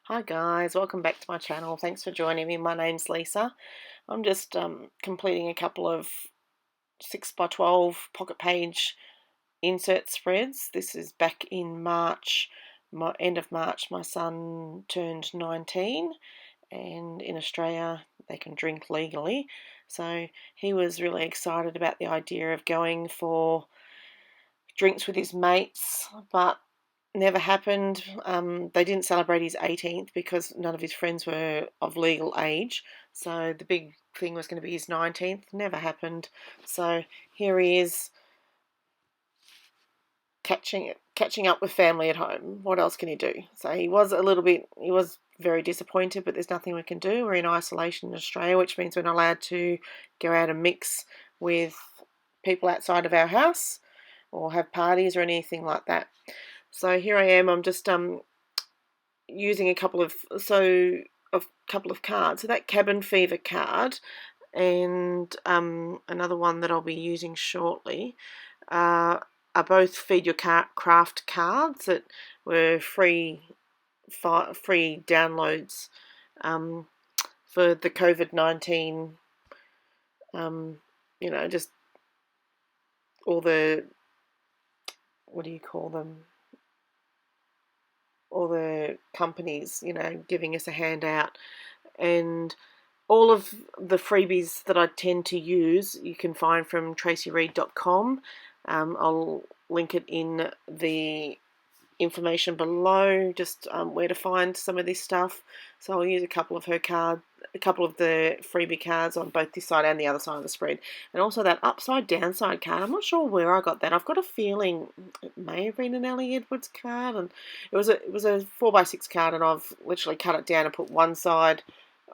Hi guys, welcome back to my channel. Thanks for joining me. My name's Lisa. I'm just completing a couple of 6x12 pocket page insert spreads. This is back in March, end of March. My son turned 19 and in Australia they can drink legally. So he was really excited about the idea of going for drinks with his mates, but never happened. They didn't celebrate his 18th because none of his friends were of legal age. So the big thing was going to be his 19th. Never happened. So here he is catching up with family at home. What else can he do? So he was very disappointed, but there's nothing we can do. We're in isolation in Australia, which means we're not allowed to go out and mix with people outside of our house or have parties or anything like that. So here I am. I'm just using a couple of cards. So that cabin fever card and another one that I'll be using shortly are both feed your craft cards that were free downloads for the COVID-19. Just all the, what do you call them? All the companies, giving us a handout. And all of the freebies that I tend to use you can find from tracireed.com. I'll link it in the information below, just where to find some of this stuff. So I'll use a couple of the freebie cards on both this side and the other side of the spread. And also that upside downside card, I'm not sure where I got that. I've got a feeling it may have been an Ellie Edwards card, and it was a 4x6 card, and I've literally cut it down and put one side,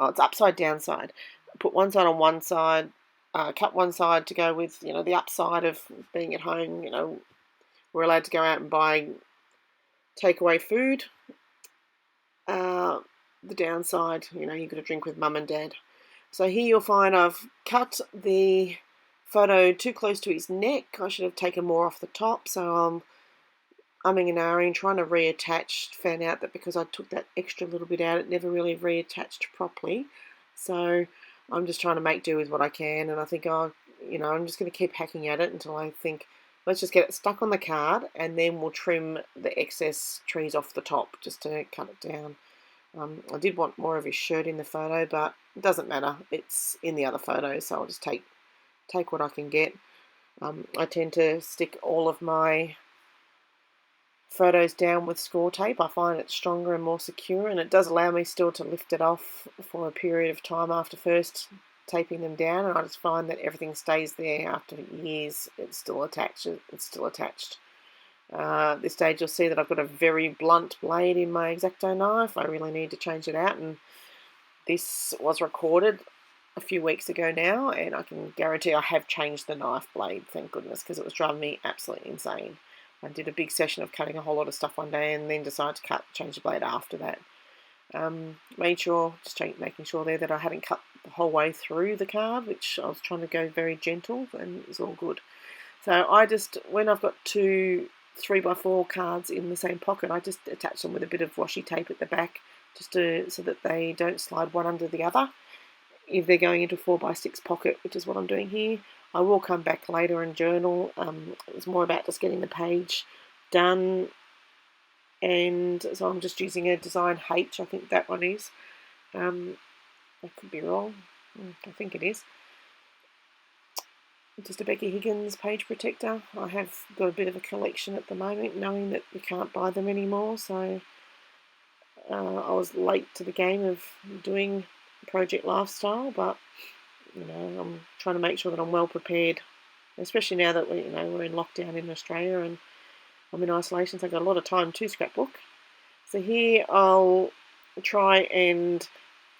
it's upside downside, put one side on one side, cut one side to go with the upside of being at home. We're allowed to go out and buy takeaway food. The downside, you've got to drink with mum and dad. So here you'll find I've cut the photo too close to his neck. I should have taken more off the top. So I'm umming and ahhing, trying to reattach. Found out that because I took that extra little bit out, it never really reattached properly. So I'm just trying to make do with what I can. And I think I'm just going to keep hacking at it until I think, let's just get it stuck on the card, and then we'll trim the excess trees off the top just to cut it down. I did want more of his shirt in the photo, but it doesn't matter. It's in the other photo, so I'll just take what I can get. I tend to stick all of my photos down with score tape. I find it stronger and more secure, and it does allow me still to lift it off for a period of time after first taping them down, and I just find that everything stays there after years. It's still attached. At this stage you'll see that I've got a very blunt blade in my X-Acto knife. I really need to change it out, and this was recorded a few weeks ago now, and I can guarantee I have changed the knife blade, thank goodness, because it was driving me absolutely insane. I did a big session of cutting a whole lot of stuff one day and then decided to change the blade after that. Making sure there that I hadn't cut the whole way through the card, which I was trying to go very gentle, and it was all good. So when I've got two 3x4 cards in the same pocket, I just attach them with a bit of washi tape at the back, just so that they don't slide one under the other if they're going into a 4x6 pocket, which is what I'm doing here. I will come back later and journal. It's more about just getting the page done, and so I'm just using a design H, I think that one is. I could be wrong. I think it is. Just a Becky Higgins page protector. I have got a bit of a collection at the moment, knowing that you can't buy them anymore, so I was late to the game of doing Project Lifestyle, but I'm trying to make sure that I'm well prepared, especially now that we're in lockdown in Australia and I'm in isolation, so I've got a lot of time to scrapbook. So here I'll try and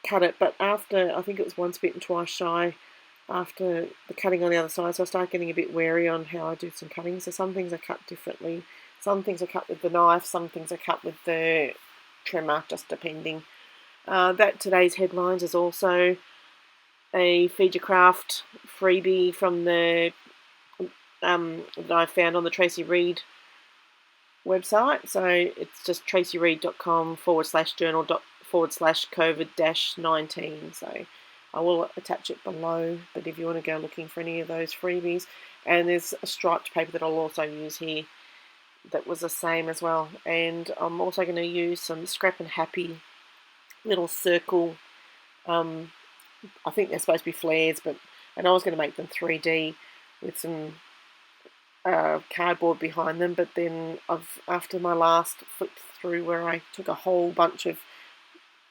cut it, but after, I think it was once bitten, twice shy, after the cutting on the other side, so I start getting a bit wary on how I do some cutting. So some things are cut differently. Some things are cut with the knife, some things are cut with the trimmer, just depending. That today's headlines is also a Feed Your Craft freebie from that I found on the Traci Reed website. So it's just tracireed.com/journal /COVID-19. So I will attach it below, but if you want to go looking for any of those freebies, and there's a striped paper that I'll also use here that was the same as well. And I'm also going to use some Scrap and Happy little circle, I think they're supposed to be flares, and I was going to make them 3D with some cardboard behind them, but then after my last flip through where I took a whole bunch of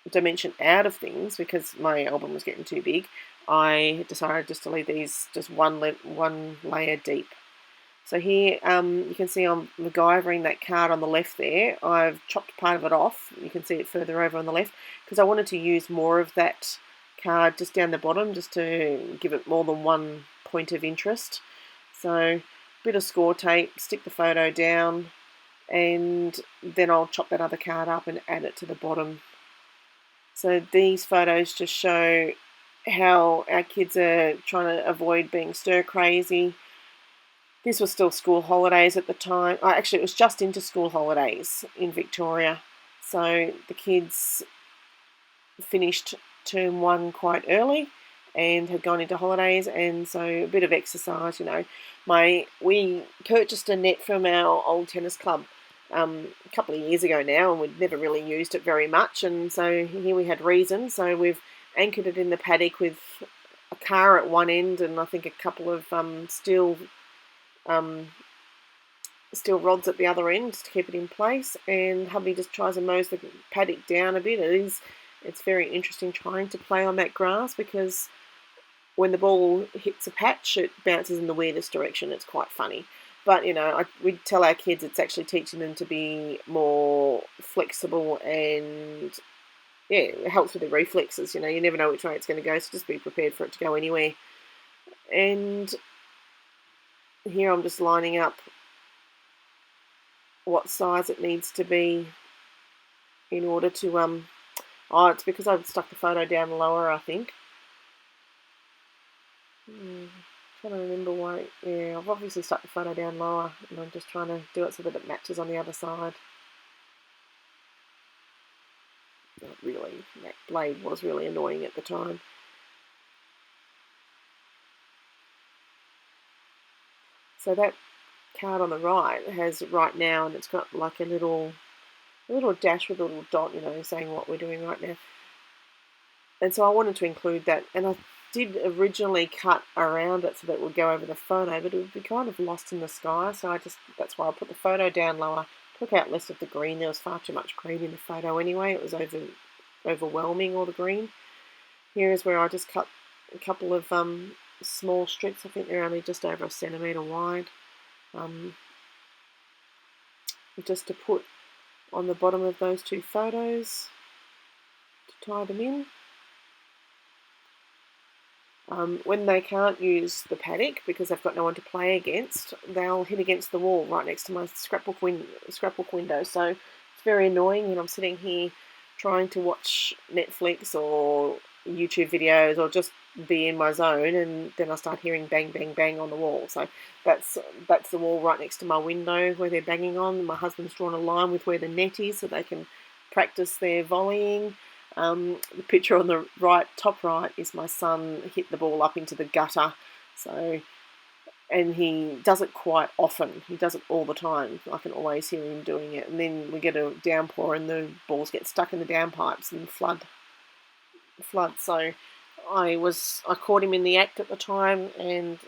dimension out of things because my album was getting too big, I decided just to leave these just one layer deep. So here you can see I'm MacGyvering that card on the left there. I've chopped part of it off. You can see it further over on the left because I wanted to use more of that card just down the bottom just to give it more than one point of interest. So bit of score tape, stick the photo down, and then I'll chop that other card up and add it to the bottom. So these photos just show how our kids are trying to avoid being stir crazy. This was still school holidays at the time. Actually, it was just into school holidays in Victoria. So the kids finished term 1 quite early and had gone into holidays, and so a bit of exercise, we purchased a net from our old tennis club a couple of years ago now, and we'd never really used it very much, and so here we had reason. So we've anchored it in the paddock with a car at one end and I think a couple of steel rods at the other end to keep it in place, and hubby just tries to mows the paddock down a bit. It's very interesting trying to play on that grass because when the ball hits a patch, it bounces in the weirdest direction. It's quite funny. But, we tell our kids it's actually teaching them to be more flexible, and, yeah, it helps with their reflexes. You never know which way it's going to go, so just be prepared for it to go anywhere. And here I'm just lining up what size it needs to be in order to, it's because I've stuck the photo down lower, I think. Trying to remember why. Yeah, I've obviously stuck the photo down lower, and I'm just trying to do it so that it matches on the other side. Really, that blade was really annoying at the time. So that card on the right has right now, and it's got like a little dash with a little dot, saying what we're doing right now. And so I wanted to include that, and I did originally cut around it so that it would go over the photo, but it would be kind of lost in the sky, so that's why I put the photo down lower, took out less of the green. There was far too much green in the photo anyway. It was overwhelming, all the green. Here is where I just cut a couple of small strips. I think they're only just over 1 centimetre wide, just to put on the bottom of those two photos to tie them in. When they can't use the paddock because they've got no one to play against, they'll hit against the wall right next to my scrapbook window. So it's very annoying when I'm sitting here trying to watch Netflix or YouTube videos or just be in my zone, and then I start hearing bang, bang, bang on the wall. So that's the wall right next to my window where they're banging on. My husband's drawn a line with where the net is so they can practice their volleying. The picture on the top right is my son hit the ball up into the gutter. And he does it quite often. He does it all the time. I can always hear him doing it. And then we get a downpour and the balls get stuck in the downpipes and flood. So I caught him in the act at the time and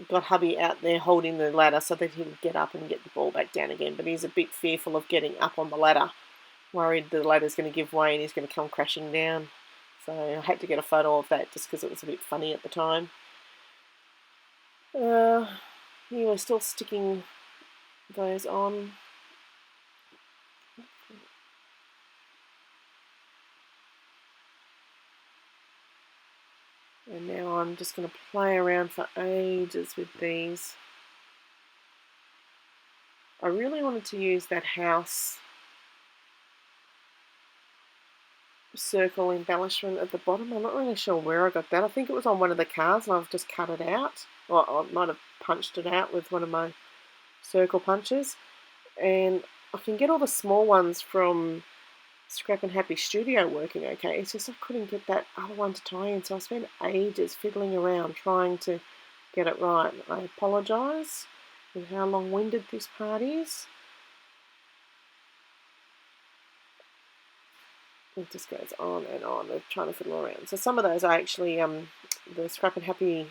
got hubby out there holding the ladder so that he would get up and get the ball back down again. But he's a bit fearful of getting up on the ladder, worried the ladder's going to give way and he's going to come crashing down. So I had to get a photo of that just because it was a bit funny at the time. We're still sticking those on. And now I'm just going to play around for ages with these. I really wanted to use that house circle embellishment at the bottom. I'm not really sure where I got that. I think it was on one of the cards and I've just cut it out. Or I might have punched it out with one of my circle punches. And I can get all the small ones from Scrap and Happy Studio working okay. It's just I couldn't get that other one to tie in, so I spent ages fiddling around trying to get it right. I apologise with how long-winded this part is. It just goes on and on of trying to fiddle around. So some of those are actually the Scrap and Happy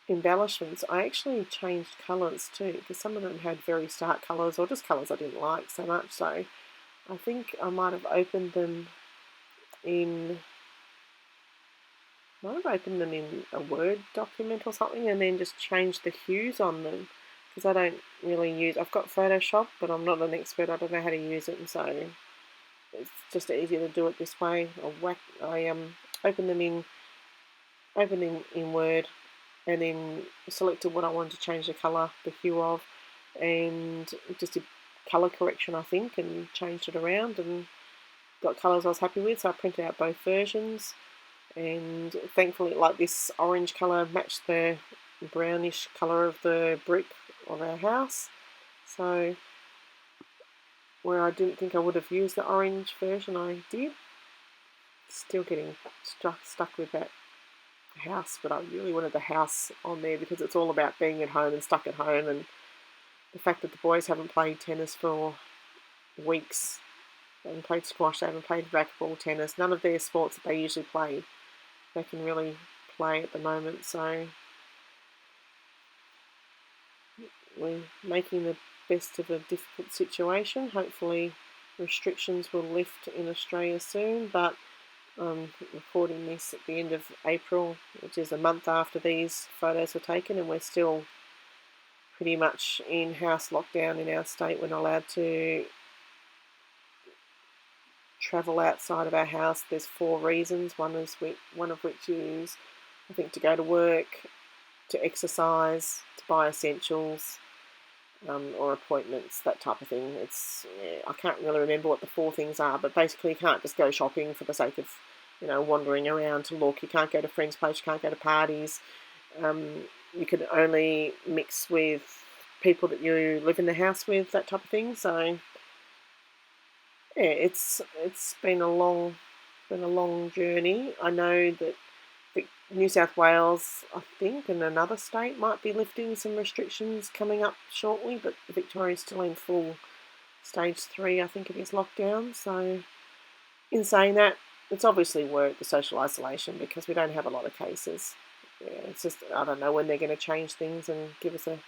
embellishments. I actually changed colours too, because some of them had very stark colours or just colours I didn't like so much. So I think I might have opened them in a Word document or something, and then just changed the hues on them, because I don't really use. I've got Photoshop, but I'm not an expert. I don't know how to use it, and so it's just easier to do it this way. I open them in Word, and then selected what I wanted to change the colour, the hue of, and just did colour correction, I think, and changed it around and got colours I was happy with. So I printed out both versions, and thankfully, like, this orange colour matched the brownish colour of the brick of our house. So where I didn't think I would have used the orange version, I did. Still getting stuck with that house, but I really wanted the house on there because it's all about being at home and stuck at home, and the fact that the boys haven't played tennis for weeks. They haven't played squash, they haven't played racquetball, tennis, none of their sports that they usually play, they can really play at the moment. So we're making the best of a difficult situation. Hopefully restrictions will lift in Australia soon, but I'm recording this at the end of April, which is a month after these photos were taken, and we're still pretty much in house lockdown in our state. We're not allowed to travel outside of our house. There's 4 reasons. One of which is, I think, to go to work, to exercise, to buy essentials, or appointments, that type of thing. I can't really remember what the 4 things are, but basically you can't just go shopping for the sake of, wandering around to look. You can't go to friends' place, you can't go to parties. You can only mix with people that you live in the house with, that type of thing. So yeah, it's been a long journey. I know that New South Wales, I think, and another state might be lifting some restrictions coming up shortly, but Victoria's still in full stage 3, I think it is, lockdown. So in saying that, it's obviously worked, the social isolation, because we don't have a lot of cases. Yeah, it's just, I don't know when they're going to change things and give us a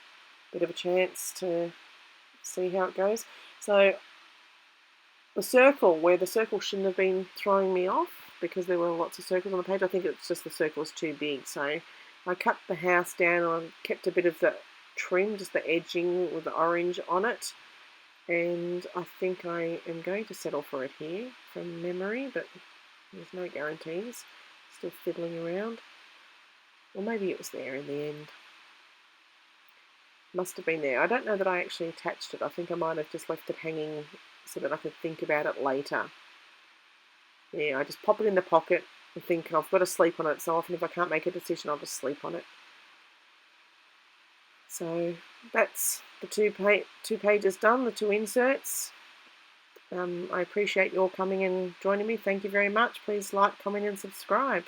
bit of a chance to see how it goes. So the circle shouldn't have been throwing me off, because there were lots of circles on the page. I think it's just the circle was too big. So I cut the house down and kept a bit of the trim, just the edging with the orange on it. And I think I am going to settle for it here from memory, but there's no guarantees. Still fiddling around. Or maybe it was there in the end. Must have been there. I don't know that I actually attached it. I think I might have just left it hanging so that I could think about it later. Yeah, I just pop it in the pocket and think I've got to sleep on it. So often if I can't make a decision, I'll just sleep on it. So that's the two pages done, the 2 inserts. I appreciate your coming and joining me. Thank you very much. Please like, comment and subscribe.